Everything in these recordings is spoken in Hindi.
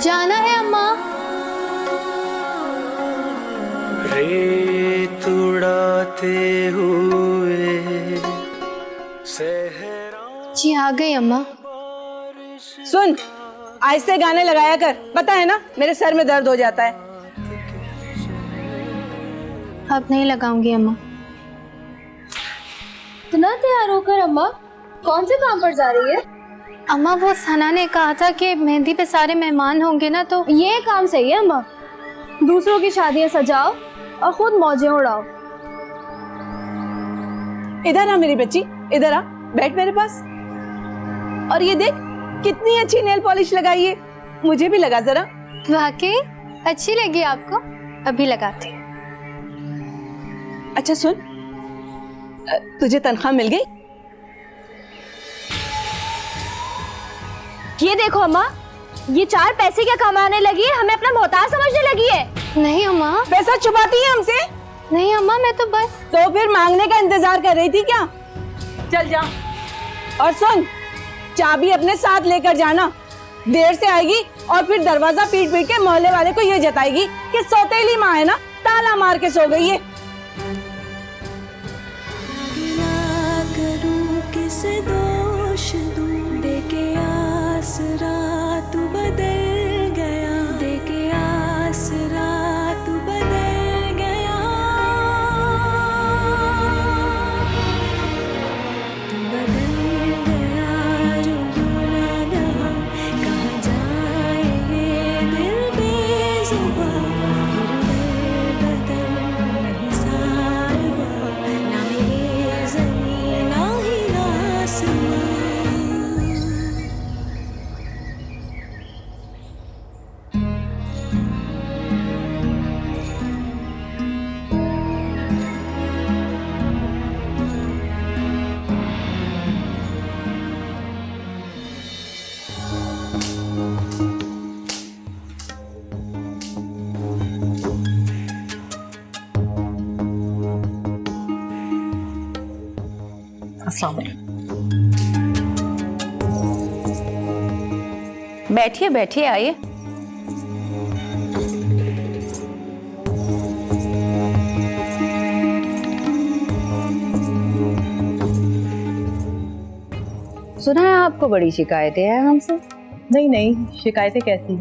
जाना है अम्मा। रेत उड़ाते हुए जी आ गई अम्मा। सुन, आहिस्ते गाने लगाया कर, पता है ना मेरे सर में दर्द हो जाता है। अब नहीं लगाऊंगी अम्मा। इतना तैयार होकर अम्मा कौन से काम पर जा रही है? अम्मा वो सना ने कहा था कि मेहंदी पे सारे मेहमान होंगे ना, तो ये काम सही है अम्मा, दूसरों की शादियां सजाओ और खुद मौजें उड़ाओ। इधर आ मेरी बच्ची, इधर आ, बैठ मेरे पास। और ये देख कितनी अच्छी नेल पॉलिश लगाई है, मुझे भी लगा जरा। वाकई अच्छी लगी आपको? अभी लगाती हूँ। अच्छा सुन, तुझे तनख्वाह मिल गई? ये देखो अम्मा, ये 4 पैसे क्या कमाने लगी है, हमें अपना मोहताज समझने लगी है। नहीं अम्मा। पैसा छुपाती है हमसे? नहीं अम्मा, मैं तो बस। तो फिर मांगने का इंतजार कर रही थी क्या? चल जा। और सुन, चाबी अपने साथ लेकर जाना, देर से आएगी और फिर दरवाजा पीट पीट के मोहल्ले वाले को ये जताएगी कि सौतेली माँ है ना, ताला मार के सो गई है। किसे दोष दूं, देके आसरा तू बदल गया, देके आसरा तू बदल गया, तू बदल गया जो यूं लगा, कहाँ जाए ये दिल बेजुबां, फिर बदल नहीं साया, ना मेरे ज़मीं ना ही आसमां। अस्सलाम वालेकुम। बैठिए बैठिए, आइए। सुना है आपको बड़ी शिकायतें हैं हमसे? नहीं नहीं, शिकायतें कैसी?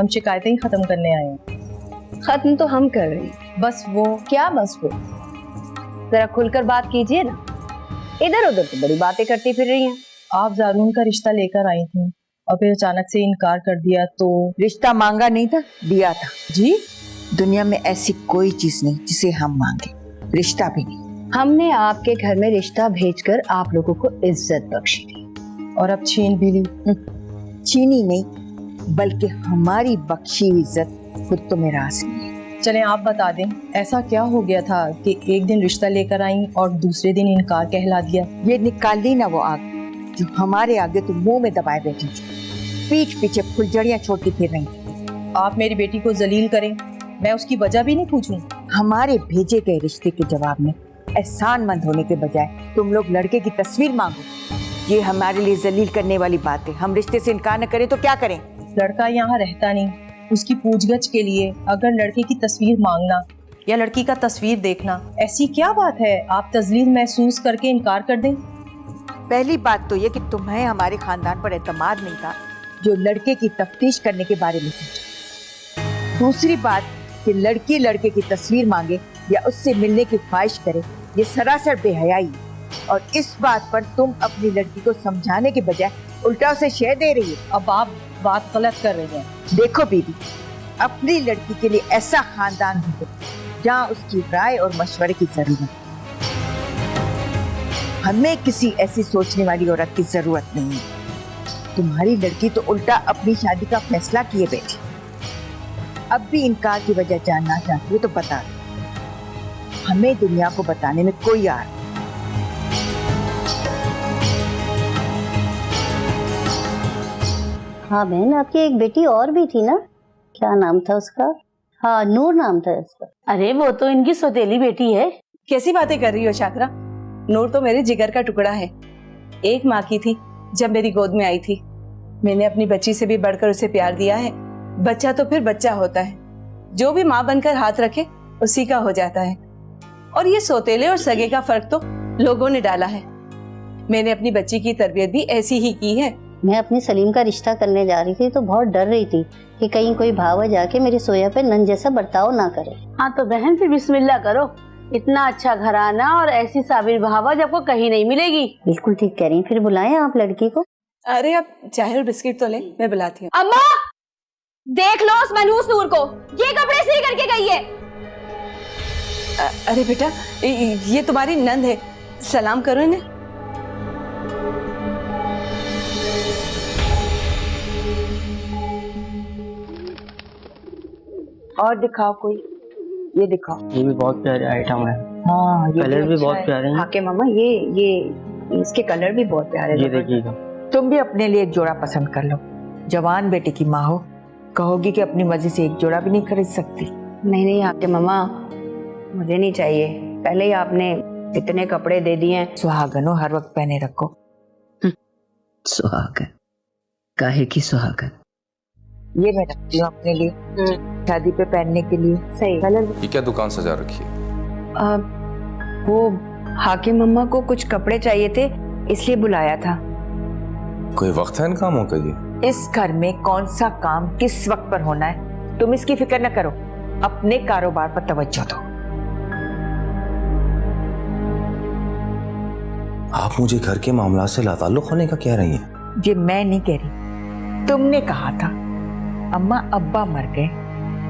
हम शिकायतें ही खत्म करने आए हैं। खत्म तो हम कर रहे हैं, बस वो क्या, बस वो जरा खुलकर बात कीजिए ना। इधर उधर तो बड़ी बातें करती फिर रही हैं। आप जारून का रिश्ता लेकर आई थी और फिर अचानक से इनकार कर दिया तो? रिश्ता मांगा नहीं था, दिया था। जी? दुनिया में ऐसी कोई चीज नहीं जिसे हम मांगे, रिश्ता भी नहीं। हमने आपके घर में रिश्ता भेजकर आप लोगों को इज्जत बख्शी थी और अब छीन भी ली। चीनी नहीं, बल्कि हमारी बख्शी इज्जत खुद तो मेरा नहीं है। चलें आप बता दें, ऐसा क्या हो गया था कि एक दिन रिश्ता लेकर आई और दूसरे दिन इनकार कहला दिया? ये निकाल ली ना वो आग जो हमारे आगे तो मुंह में दबाए बैठी थी, पीठ पीछे फुलझड़ियां छोड़ती फिर रही थी। आप मेरी बेटी को जलील करें, मैं उसकी वजह भी नहीं पूछूं? हमारे भेजे गए रिश्ते के जवाब में एहसानमंद होने के बजाय तुम लोग लड़के की तस्वीर मांगो। ये हमारे लिए जलील करने वाली बात है। हम रिश्ते से इनकार न करें तो क्या करें? लड़का यहाँ रहता नहीं, उसकी पूछगछ के लिए अगर लड़के की तस्वीर मांगना या लड़की का तस्वीर देखना, ऐसी क्या बात है आप तजलील महसूस करके इनकार कर दें? पहली बात तो ये कि तुम्हें हमारे खानदान पर एतमाद नहीं था जो लड़के की तफ्तीश करने के बारे में सोचा। दूसरी बात कि लड़की लड़के की तस्वीर मांगे या उससे मिलने की ख्वाहिश करे, ये सरासर बेहयाई है। और इस बात पर तुम अपनी लड़की को समझाने के बजाय उल्टा उसे शह दे रही हो। अब आप बात गलत कर रही हैं। देखो बीबी, अपनी लड़की के लिए ऐसा खानदान ढूंढो जहाँ उसकी राय और मशवरे की जरूरत। हमें किसी ऐसी सोचने वाली औरत की जरूरत नहीं है। तुम्हारी लड़की तो उल्टा अपनी शादी का फैसला किए बैठी। अब भी इनकार की वजह जानना चाहती हो तो बता दो, हमें दुनिया को बताने में कोई आर नहीं। हाँ बहन, आपकी एक बेटी और भी थी ना, क्या नाम था उसका? हाँ, नूर नाम था उसका। अरे वो तो इनकी सौतेली बेटी है। कैसी बातें कर रही हो शाकरा? नूर तो मेरे जिगर का टुकड़ा है। एक माँ की थी जब मेरी गोद में आई थी। मैंने अपनी बच्ची से भी बढ़कर उसे प्यार दिया है। बच्चा तो फिर बच्चा होता है, जो भी माँ बनकर हाथ रखे उसी का हो जाता है। और ये सौतेले और सगे का फर्क तो लोगों ने डाला है। मैंने अपनी बच्ची की तरबियत भी ऐसी ही की है। मैं अपने सलीम का रिश्ता करने जा रही थी तो बहुत डर रही थी कि कहीं कोई भावा जाके मेरी सोया पे नन जैसा बर्ताव ना करे। हाँ तो बहन फिर बिस्मिल्लाह करो, इतना अच्छा घराना और ऐसी साबिर भावा जब को कहीं नहीं मिलेगी। बिल्कुल ठीक कह रही हैं। फिर बुलाएं आप लड़की को। अरे अब चाय और बिस्किट तो ले, मैं बुलाती हूँ। अम्मा देख लो उस मनहूस नूर को, ये कपड़े सी करके गई है। अरे बेटा, ये तुम्हारी नंद है, सलाम करो इन्हें। और दिखाओ कोई, ये दिखाओ। ये भी बहुत प्यारे आइटम है। हाँ, ये कलर भी अच्छा बहुत है। प्यारे हैं। हाँ के मामा, ये इसके कलर भी बहुत प्यारे हैं। ये देखिएगा। तुम भी अपने लिए एक जोड़ा पसंद कर लो। जवान बेटे की माँ हो, कहोगी कि अपनी मर्जी से एक जोड़ा भी नहीं खरीद सकती। नहीं आपके मम्मा, मुझे नहीं चाहिए। पहले ही आपने इतने कपड़े दे दिए हैं। सुहागन हो, हर वक्त पहने रखो। सुहागन? काहे की सुहागन? ये मैं रखती हूँ अपने लिए, शादी पे पहनने के लिए। सही कलर। ये क्या दुकान सजा रखी है? वो हाकिम मम्मा को कुछ कपड़े चाहिए थे, इसलिए बुलाया था। कोई वक्त है इन कामों का? ये इस घर में कौन सा काम किस वक्त पर होना है, तुम इसकी फिक्र न करो, अपने कारोबार पर तवज्जो दो। आप मुझे घर के मामला से लाताल्लुक होने का कह रही हैं? ये मैं नहीं कह रही, तुमने कहा था। अम्मा अब्बा मर गए,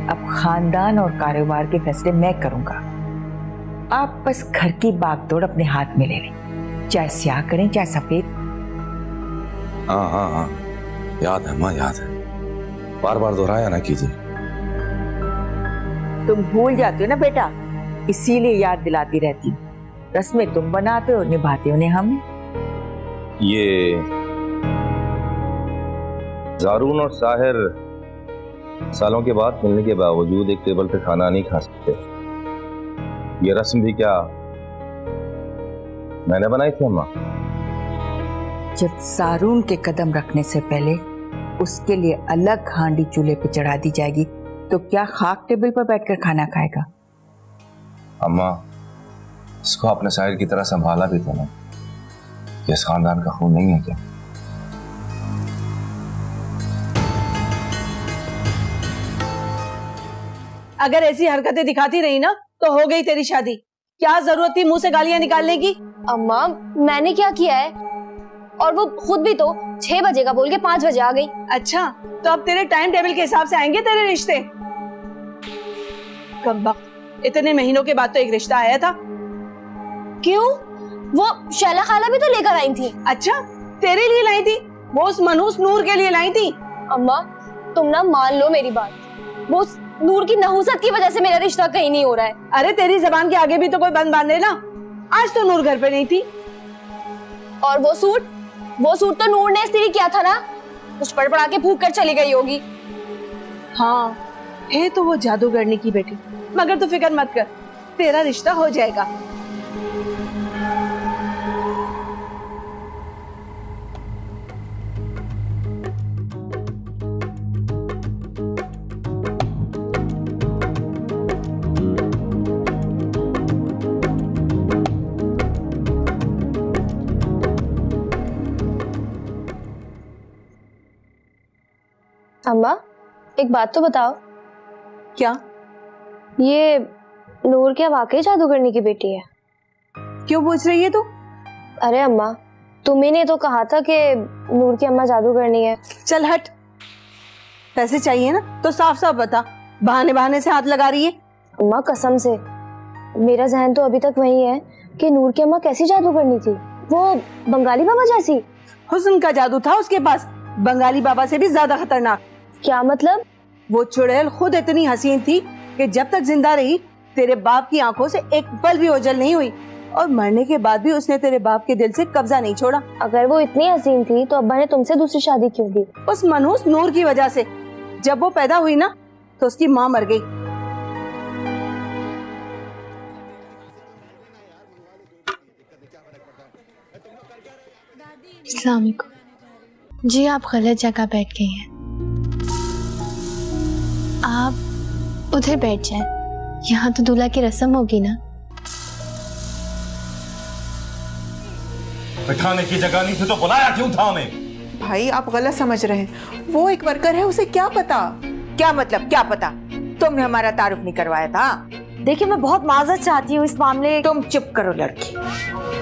अब खानदान और कारोबार के फैसले मैं करूंगा। आप बस घर की बागडोर अपने हाथ में ले लें, चाहे स्याह करें चाहे सफेद। हाँ, याद है माँ, याद है। बार बार दोहराया ना कीजिए। तुम भूल जाते हो ना बेटा, इसीलिए याद दिलाती रहती हूँ। रस्में तुम बनाते हो, निभाते हो ने हम। ये जारून और साहिर सालों के बाद मिलने के बावजूद एक टेबल पे खाना नहीं खा सकते। ये रस्म भी क्या मैंने बनाई थी अम्मा? जब सारून के कदम रखने से पहले उसके लिए अलग हांडी चूल्हे पे चढ़ा दी जाएगी, तो क्या खाक टेबल पर बैठकर खाना खाएगा? अम्मा, इसको अपने साहिर की तरह संभाला भी तो ना। ये इस खानदान का खून नहीं है क्या? अगर ऐसी हरकतें दिखाती रही ना तो हो गई तेरी शादी। क्या जरूरत थी मुंह से गालियां निकालने की? अम्मा मैंने क्या किया है? और वो खुद भी तो 6 बजे का बोल के 5 बजे आ गई। अच्छा, तो अब तेरे टाइम टेबल के हिसाब से आएंगे तेरे रिश्ते? कम वक्त, इतने महीनों के बाद तो एक रिश्ता आया था। क्यों? वो शैला खाला भी तो लेकर आई थी। अच्छा, तेरे लिए लाई थी? वो उस मनहूस नूर के लिए लाई थी? अम्मा तुम ना मान लो मेरी बात, वो नूर की नहुसत की वजह से मेरा रिश्ता कहीं नहीं हो रहा है। अरे तेरी जबान के आगे भी तो कोई बंद बांधे ना। आज तो नूर घर पे नहीं थी। और वो सूट तो नूर ने इस्त्री किया था ना, कुछ पड़पड़ा के फूंक कर चली गई होगी। हाँ, है तो वो जादूगरनी की बेटी, मगर तू फिक्र मत कर, तेरा रिश्ता हो जाएगा। अम्मा एक बात तो बताओ। क्या? ये नूर क्या वाकई जादूगरनी की बेटी है? क्यों पूछ रही है तू? अरे अम्मा तुम्ही ने तो कहा था कि नूर की अम्मा जादूगरनी है। चल हट, पैसे चाहिए ना तो साफ साफ बता, बहाने बहाने से हाथ लगा रही है। अम्मा कसम से मेरा जहन तो अभी तक वही है कि नूर की अम्मा कैसी जादूगरनी थी, वो बंगाली बाबा जैसी। हुस्न का जादू था उसके पास, बंगाली बाबा से भी ज्यादा खतरनाक। क्या मतलब? वो चुड़ैल खुद इतनी हसीन थी कि जब तक जिंदा रही तेरे बाप की आंखों से एक पल भी ओझल नहीं हुई, और मरने के बाद भी उसने तेरे बाप के दिल से कब्जा नहीं छोड़ा। अगर वो इतनी हसीन थी तो अब्बा ने तुमसे दूसरी शादी क्यों की? उस मनहूस नूर की वजह से। जब वो पैदा हुई ना तो उसकी माँ मर गई। अस्सलाम वालेकुम। जी आप गलत जगह बैठ गई हैं। आप उधर बैठ जाएं। यहाँ तो दूल्हा की रस्म होगी ना। बिठाने की जगह नहीं थी तो बुलाया क्यों था हमें? भाई आप गलत समझ रहे हैं, वो एक वर्कर है, उसे क्या पता। क्या मतलब क्या पता? तुमने हमारा तारुफ नहीं करवाया था। देखिए मैं बहुत माजरत चाहती हूँ इस मामले। तुम चुप करो लड़की,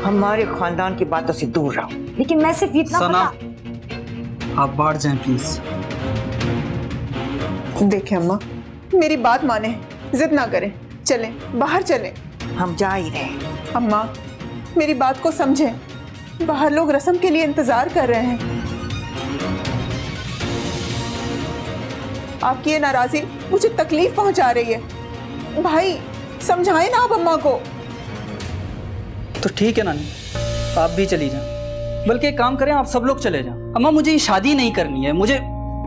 हमारे खानदान की बातों से दूर रहो। लेकिन मैं सिर्फ इतना सना, आप बाहर जाएं प्लीज। देखिए अम्मा, मेरी बात माने, जिद ना करें, चलें, बाहर चलें। हम जा ही रहे। अम्मा मेरी बात को समझें, बाहर लोग रस्म के लिए इंतजार कर रहे हैं। आपकी ये नाराजगी मुझे तकलीफ पहुंचा रही है। भाई समझाएं ना आप अम्मा को। तो ठीक है नानी, आप भी चली जाएं। बल्कि एक काम करें, आप सब लोग चले जाएं। अम्मा मुझे ये शादी नहीं करनी है, मुझे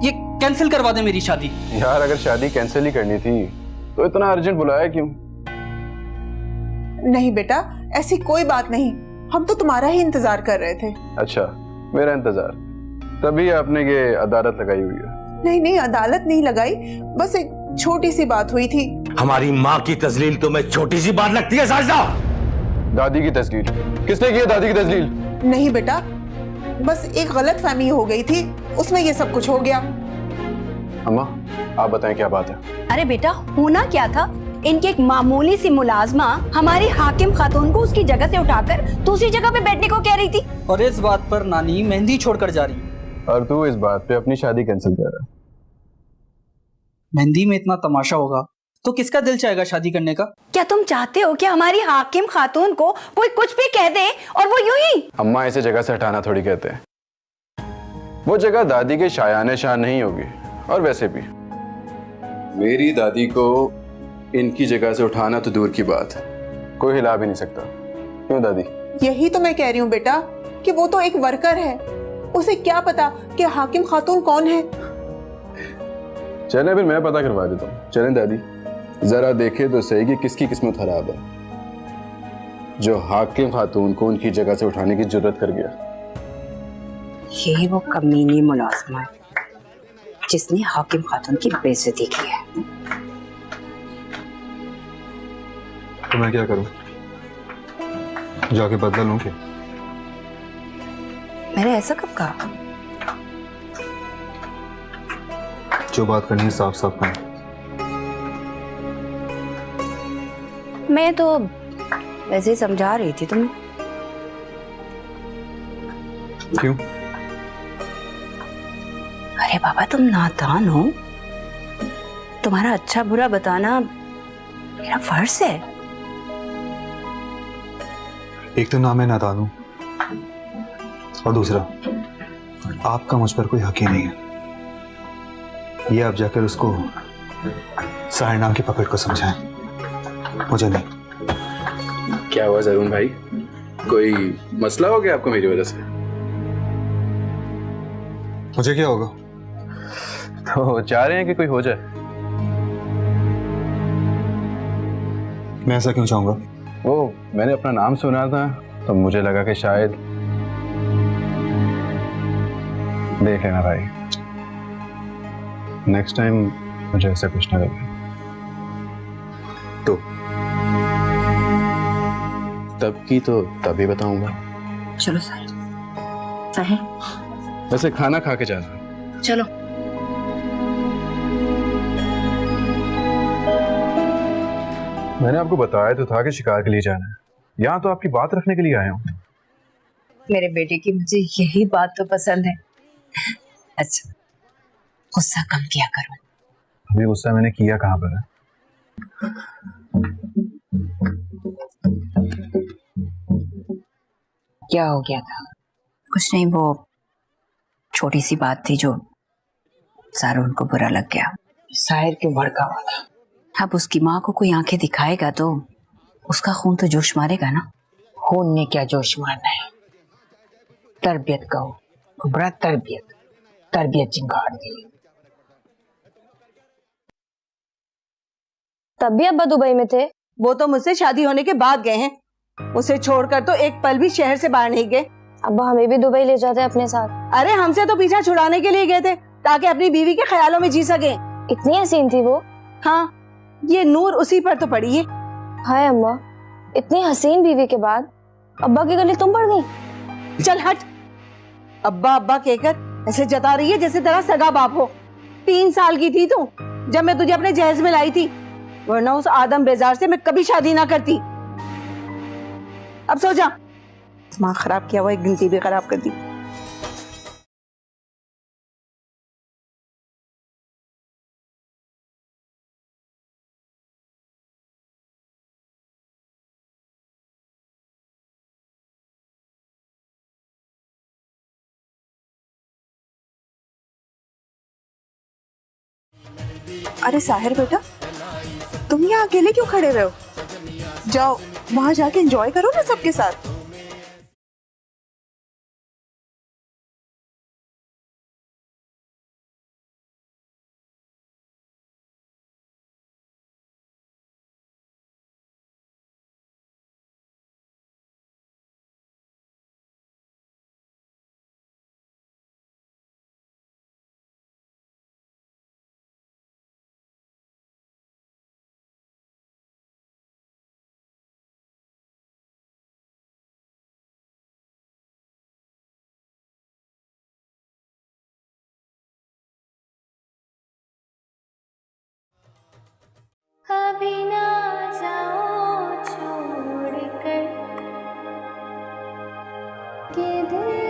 ये कैंसिल करवा दें मेरी शादी। यार अगर शादी कैंसिल ही करनी थी तो इतना अर्जेंट बुलाया क्यों? नहीं बेटा, ऐसी कोई बात नहीं, हम तो तुम्हारा ही इंतजार कर रहे थे। अच्छा, मेरा इंतजार, तभी आपने ये अदालत लगाई हुई है। नहीं नहीं, अदालत नहीं लगाई, बस एक छोटी सी बात हुई थी। हमारी माँ की तजलील तुम्हें छोटी सी बात लगती है साजदा? दादी की तजलील? किसने की है दादी की तजलील? नहीं बेटा, बस एक गलत फहमी हो गई थी, उसमें ये सब कुछ हो गया। अम्मा आप बताएं क्या बात है? अरे बेटा, होना क्या था, इनकी एक मामूली सी मुलाजमा हमारी हाकिम खातून को उसकी जगह से उठाकर दूसरी जगह पे बैठने को कह रही थी। और इस बात पर नानी मेहंदी छोड़कर जा रही है। और तू इस बात पे अपनी शादी कैंसिल कर रहा है। मेहंदी में इतना तमाशा होगा तो किसका दिल चाहेगा शादी करने का? क्या तुम चाहते हो कि हमारी हाकिम खातून को कोई कुछ भी कह दे और वो यूं ही? अम्मा ऐसे जगह से हटाना थोड़ी कहते हैं, वो जगह दादी के शायाने शान नहीं होगी। और वैसे भी मेरी दादी को इनकी जगह से उठाना तो दूर की बात, कोई हिला भी नहीं सकता। क्यों दादी? यही तो मैं कह रही हूँ बेटा कि वो तो एक वर्कर है, उसे क्या पता कि हाकिम खातून कौन है। चले फिर मैं पता करवा देता हूँ। चलें दादी, जरा देखे तो सही कि किसकी किस्मत खराब है जो हाकिम खातून को उनकी जगह से उठाने की जरूरत कर गया। यही वो कमीनी मुलाजमा है जिसने हाकिम खातून की बेइज्जती की है। तो मैं क्या करूं? जाके बदला लूं क्या? मैंने ऐसा कब कहा? जो बात करनी है साफ साफ करें। मैं तो वैसे ही समझा रही थी तुम्हें। क्यों? अरे बाबा तुम नादान हो, तुम्हारा अच्छा बुरा बताना मेरा फर्ज है। एक तो ना मैं नादान हूं और दूसरा आपका मुझ पर कोई हक ही नहीं है। ये आप जाकर उसको साहिर नाम की पकड़ को समझाएं, मुझे नहीं। क्या हुआ जरून भाई, कोई मसला हो गया आपको मेरी वजह से? मुझे क्या होगा? तो चाह रहे हैं कि कोई हो जाए? मैं ऐसा क्यों चाहूंगा? वो मैंने अपना नाम सुना था तो मुझे लगा कि शायद। देख लेना भाई, नेक्स्ट टाइम मुझे ऐसा कुछ ना लगे तो तब की तो तभी बताऊंगा। चलो साहिर वैसे खाना खा के जाना। चलो। मैंने आपको बताया तो था कि शिकार के लिए जाना है, यहाँ तो आपकी बात रखने के लिए आया हूँ। मेरे बेटे की मुझे यही बात तो पसंद है। अच्छा, गुस्सा कम किया करो। अभी गुस्सा मैंने किया कहाँ पर है? क्या हो गया था? कुछ नहीं, वो छोटी सी बात थी जो सारा उनको बुरा लग गया। साहिर क्यों भड़का हुआ था? अब उसकी माँ को कोई आंखें दिखाएगा तो उसका खून तो जोश मारेगा ना। खून ने क्या जोश मारना है? तरबियत कहो, बड़ा तरबियत चिंगार दी। तब भी अब्बा दुबई में थे। वो तो मुझसे शादी होने के बाद गए हैं, उसे छोड़कर तो एक पल भी शहर से बाहर नहीं गए। अब्बा हमें भी दुबई ले जाते अपने साथ। अरे हमसे तो पीछा छुड़ाने के लिए गए थे ताकि अपनी बीवी के ख्यालों में जी सके। इतनी हसीन थी वो? हाँ, ये नूर उसी पर तो पड़ी है। हाय अम्मा, इतनी हसीन बीवी के बाद अब्बा की गली तुम पड़ गई। चल हट। अब्बा अब्बा कहकर ऐसे जता रही है जैसे तेरा सगा बाप हो। 3 साल की थी तू जब मैं तुझे अपने जहेज में लाई थी, वरना उस आदम बेजार से मैं कभी शादी ना करती। अब सो जा। दिमाग खराब किया हुआ, एक गिनती भी खराब कर दी। अरे साहिर बेटा, तुम यहाँ अकेले क्यों खड़े रहे हो? जाओ वहां जाके एंजॉय करो ना सबके साथ। अभी ना जाओ छोड़ कर के दिल